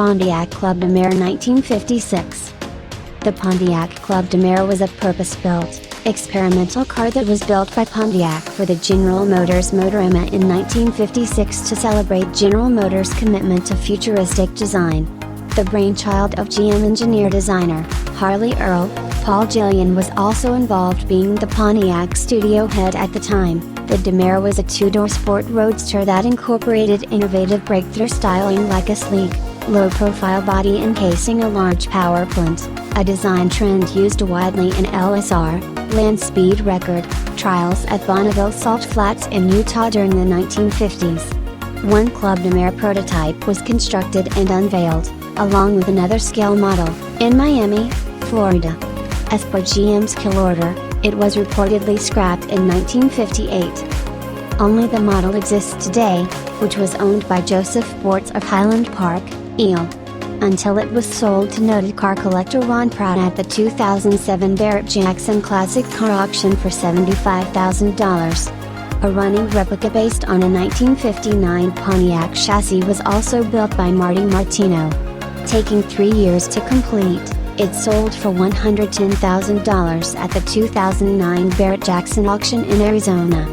Pontiac Club de Mer 1956. The Pontiac Club de Mer was a purpose-built, experimental car that was built by Pontiac for the General Motors Motorama in 1956 to celebrate General Motors' commitment to futuristic design. The brainchild of GM engineer-designer, Harley Earl, Paul Gillian was also involved, being the Pontiac studio head at the time. The de Mer was a two-door sport roadster that incorporated innovative breakthrough styling like a sleek, low-profile body encasing a large power plant, a design trend used widely in LSR, land speed record, trials at Bonneville Salt Flats in Utah during the 1950s. One Club de Mer prototype was constructed and unveiled, along with another scale model, in Miami, Florida. As per GM's kill order, it was reportedly scrapped in 1958. Only the model exists today, which was owned by Joseph Bortz of Highland Park, Eel. Until it was sold to noted car collector Ron Pratt at the 2007 Barrett Jackson Classic Car Auction for $75,000. A running replica based on a 1959 Pontiac chassis was also built by Marty Martino. Taking 3 years to complete, it sold for $110,000 at the 2009 Barrett Jackson auction in Arizona.